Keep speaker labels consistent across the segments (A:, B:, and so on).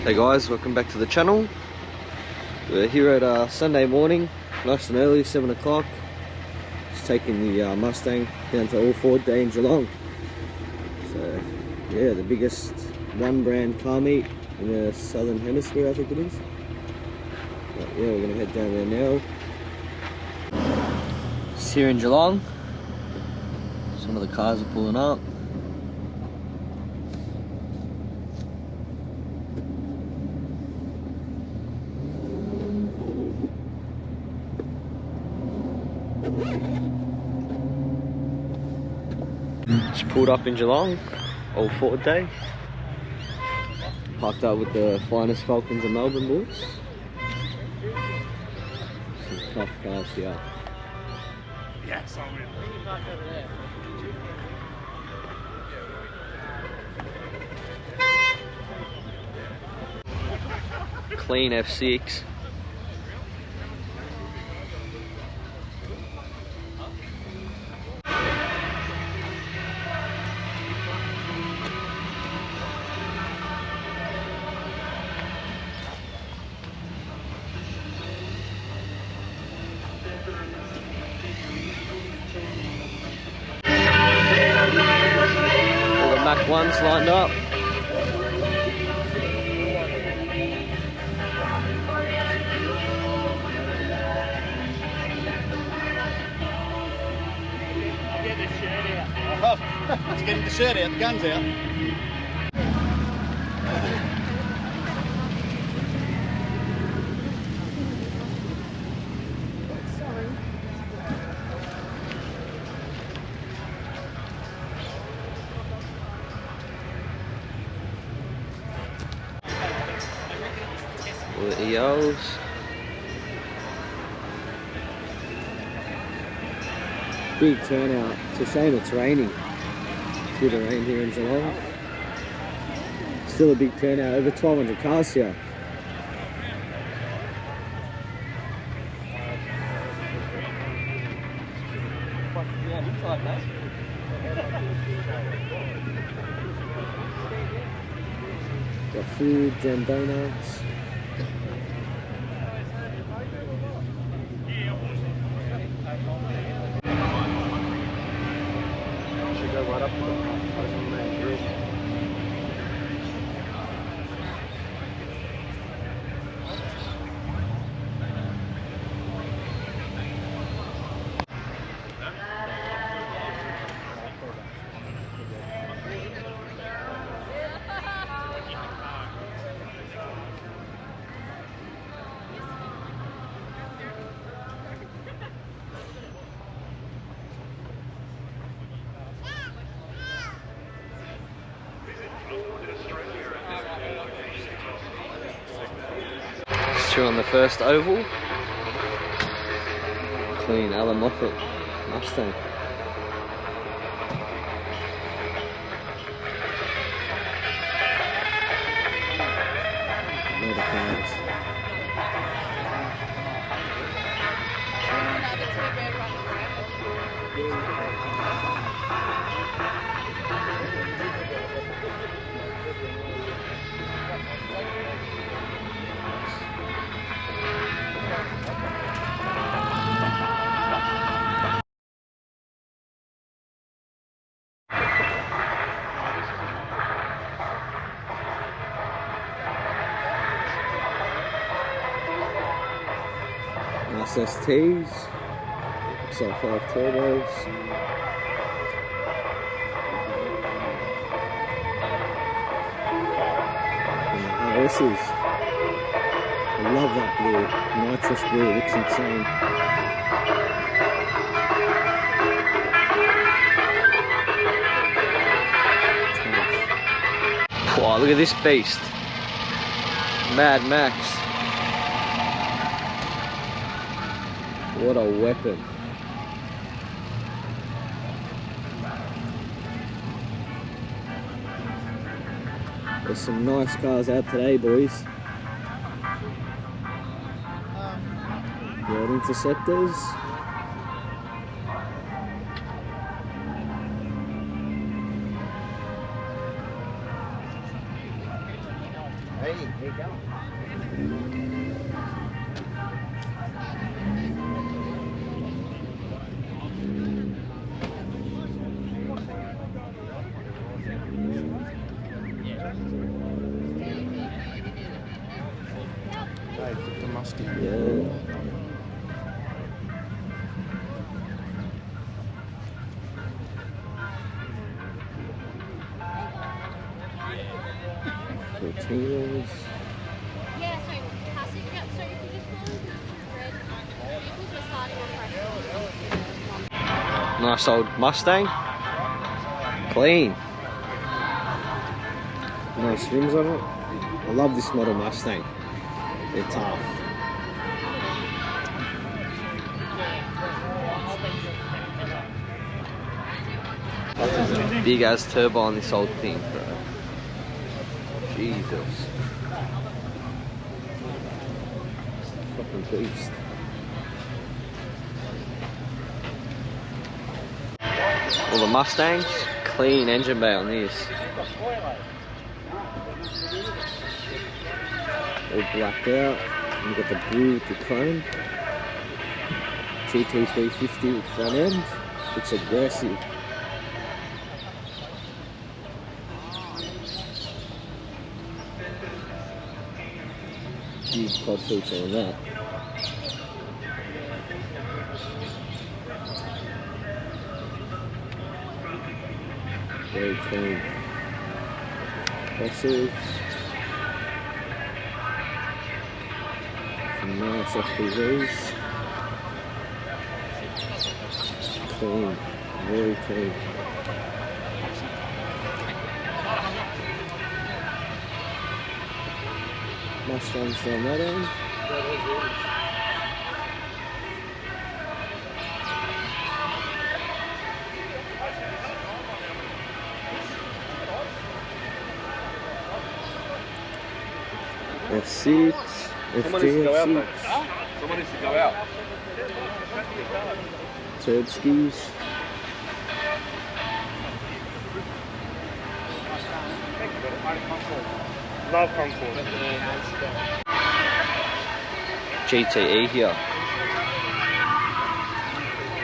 A: Hey guys, welcome back to the channel. We're here at Sunday morning, nice and early, 7 o'clock. Just taking the Mustang down to Ford Day in Geelong. So yeah, the biggest one brand car meet in the southern hemisphere, I think it is. But yeah, we're gonna head down there now. Just here in Geelong. Some of the cars are pulling up. Just pulled up in Geelong, old Ford Day. Parked up with the finest Falcons of Melbourne boys. Some tough cars here.
B: Yes, I'm in.
A: Clean F6. All the Mach 1s lined up.
B: Let's get the shirt out, the guns out.
A: All the EOs. Big turnout. It's a shame it's raining. It's a bit of rain here in Geelong. Still a big turnout, over 1,200 cars here. Got food, jam donuts. Should go right up to the main group. On the first oval, clean Alan Moffat Mustang. All the cars. SSTs, XL5 turbos, and the RSs. I love that blue, nitrous blue, it looks insane. Wow, look at this beast, Mad Max. What a weapon. There's some nice cars out today, boys. The Interceptors.
B: Hey.
C: The Mustang.
A: Yeah. Tortillas.
D: Yeah, so classic. Yep. So if you just follow these two red vehicles, we're starting on fresh.
A: Nice old Mustang. Clean. Nice rims on it. I love this model Mustang. They're tough. Big as turbo on this old thing, bro. Jesus. Fucking beast. All the Mustangs, clean engine bay on this. All blacked out. And you've got the blue with the chrome. GT350 with front end. Looks aggressive. Big quad feature on that. Very clean. Fossils. Some nice FPVs. Clean. Very clean. Mustangs on that end. F6,
C: Someone needs to go out,
A: FG,
C: mate. Someone needs to go out.
A: turd skis.
C: Love Concord.
A: GTE here.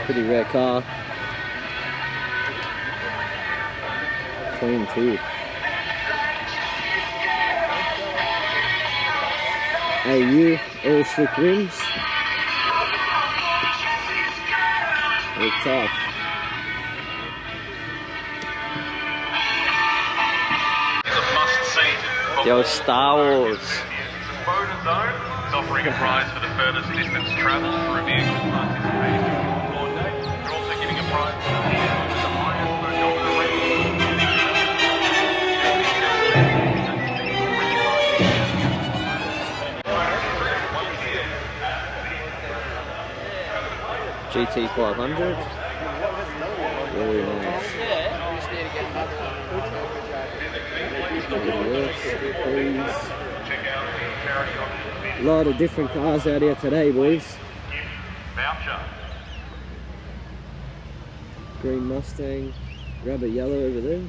A: Pretty rare car. Clean too. AU, all slick rims. Look tough. The old Star Wars.
E: It's offering a prize for the furthest distance travel for a vehicle participating in Ford Day. They're also giving a prize for the vehicle with the highest odometer rating.
A: GT 500. Really nice. A lot of different cars out here today, boys.
E: Voucher.
A: Green Mustang. Grab a yellow over there.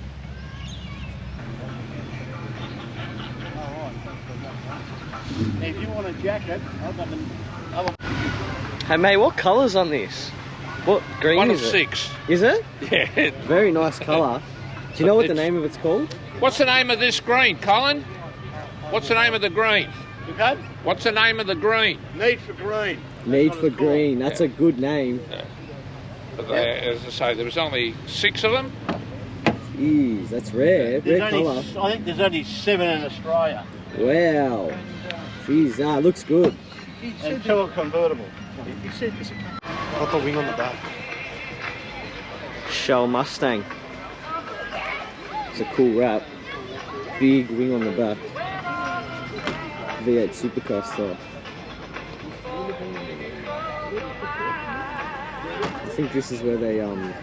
B: If you want a jacket, I've got them.
A: Hey mate, what colour's on this? What green
F: One
A: is
F: of
A: it?
F: 6.
A: Is it?
F: Yeah.
A: Very nice colour. Do you know what the name of it's called?
F: What's the name of this green, Colin? What's the name of the green?
B: Okay?
F: What's the name of the green?
B: Need for green.
A: Need for Green. That's a good name.
F: But as I say, there was only 6 of them.
A: Jeez, that's rare. Rare colour.
B: I think there's only 7 in Australia.
A: Wow. Jeez, looks good.
B: And 2 are convertible.
C: Got the wing on the back.
A: Shell Mustang. It's a cool wrap. Big wing on the back. V8 supercar style. I think this is where they you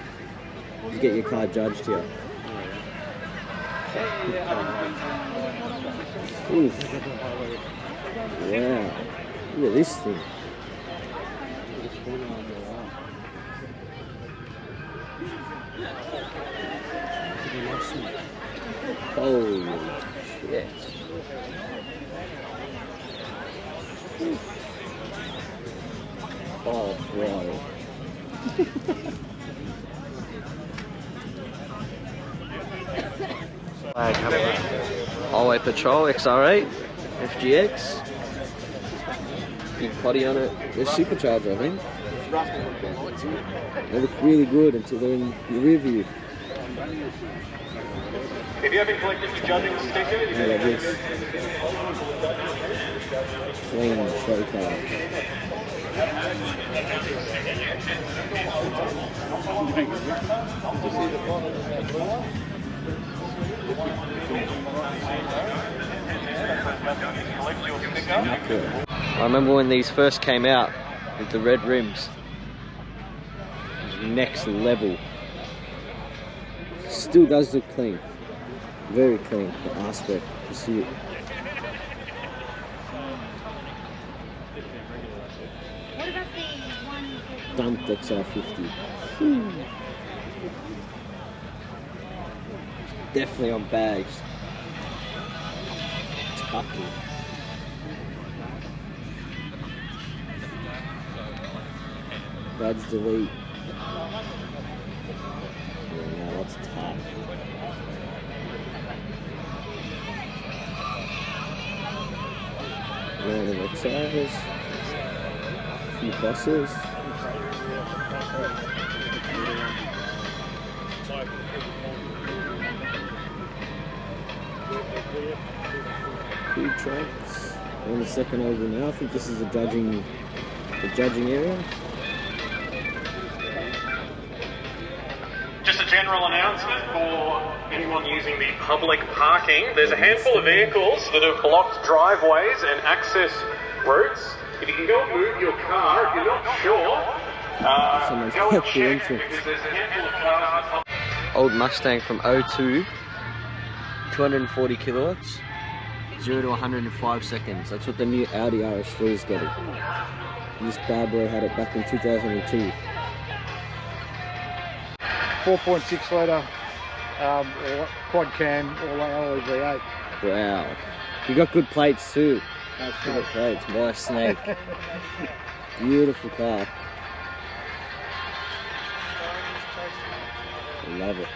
A: get your car judged here. Ooh. Wow. Look at this thing. Holy shit. Oh, bro. Highway Patrol XR8 FGX. Big potty on it. There's supercharger, I think. They look really good until they're in the rear view.
E: If you haven't collected your judging sticker, you
A: Look at this. Clean show car. I remember when these first came out with the red rims. It was next level. Still does look clean. Very clean, the aspect. You see it.
D: What about the one?
A: Dumped XR50. Definitely on bags. Tucky. Badge delete. Yeah, no, that's tough. Round of XRs. A few buses. Food trucks. We're on the second over now. I think this is the judging area.
E: Just a general announcement for anyone using the public parking. There's a handful of vehicles that have blocked driveways and access routes. If you can go and move your car, if you're not sure,
A: Someone's
E: go and
A: blocked the
E: check
A: entrance.
E: because there's a handful of cars.
A: Old Mustang from 02. 240 kilowatts. 0 to 105 seconds. That's what the new Audi RS3 is getting. This bad boy had it back in 2002.
B: 4.6 litre quad cam all V8.
A: Wow. You got good plates too. Good plates. My snake. Beautiful car. I love it.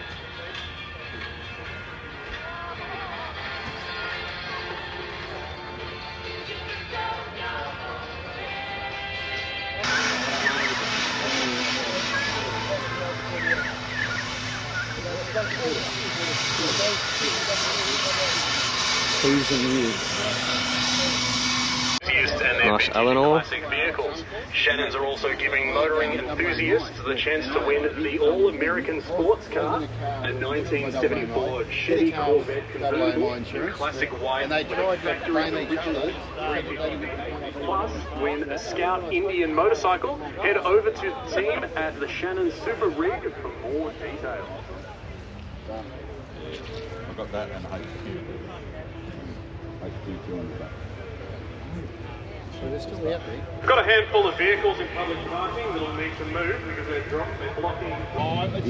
E: Nice
A: Eleanor.
E: Classic vehicles. Shannons are also giving motoring enthusiasts the chance to win the All-American Sports Car, a 1974 Chevy Corvette convertible in classic white.
B: And they tried to train each other.
E: Plus, win a Scout Indian motorcycle. Head over to the team at the Shannon Super Rig for more details.
C: I've got that and HQ. HQ on the back.
B: So they're still out there.
E: We've got a handful of vehicles in public parking that'll need to move because they're blocking.
G: Let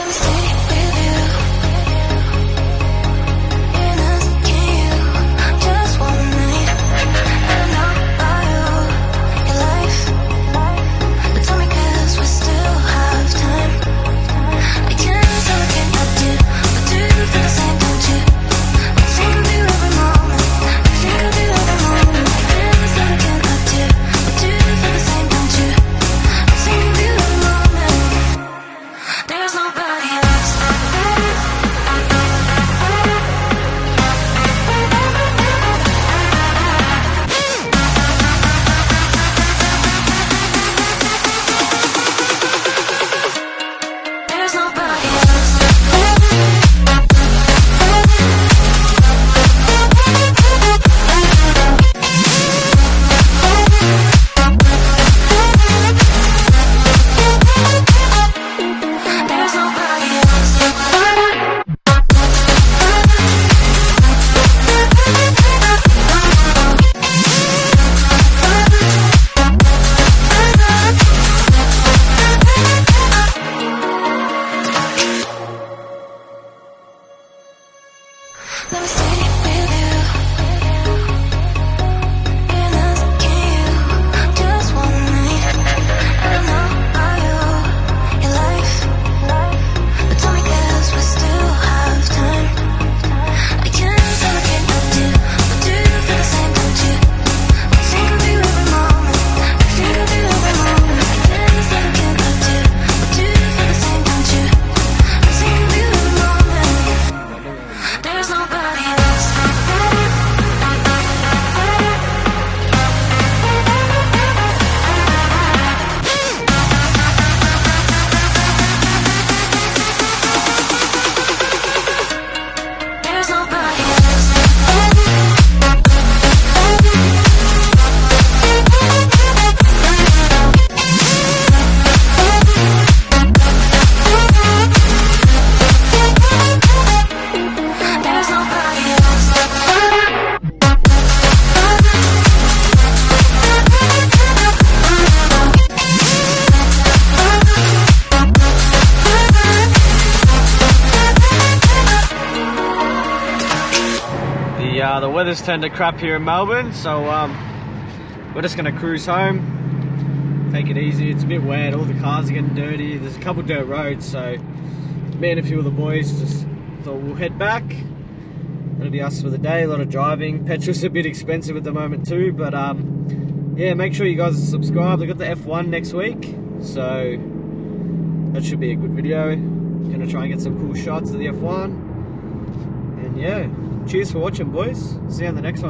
G: me stay with you. In a you, just one night. I know about your life, but tell me 'cause we still have time. I can't say what can I do, but do you feel the same, don't you? I think of you every moment. I think of you every moment. There's nothing I
A: the weather's turned to crap here in Melbourne, so we're just gonna cruise home, take it easy. It's a bit wet, all the cars are getting dirty, there's a couple dirt roads, so me and a few of the boys just thought we'll head back. It'll be us for the day, a lot of driving. Petrol's a bit expensive at the moment too, but yeah, make sure you guys are subscribed. I've got the F1 next week, so that should be a good video. Gonna try and get some cool shots of the F1. And yeah, cheers for watching, boys. See you on the next one.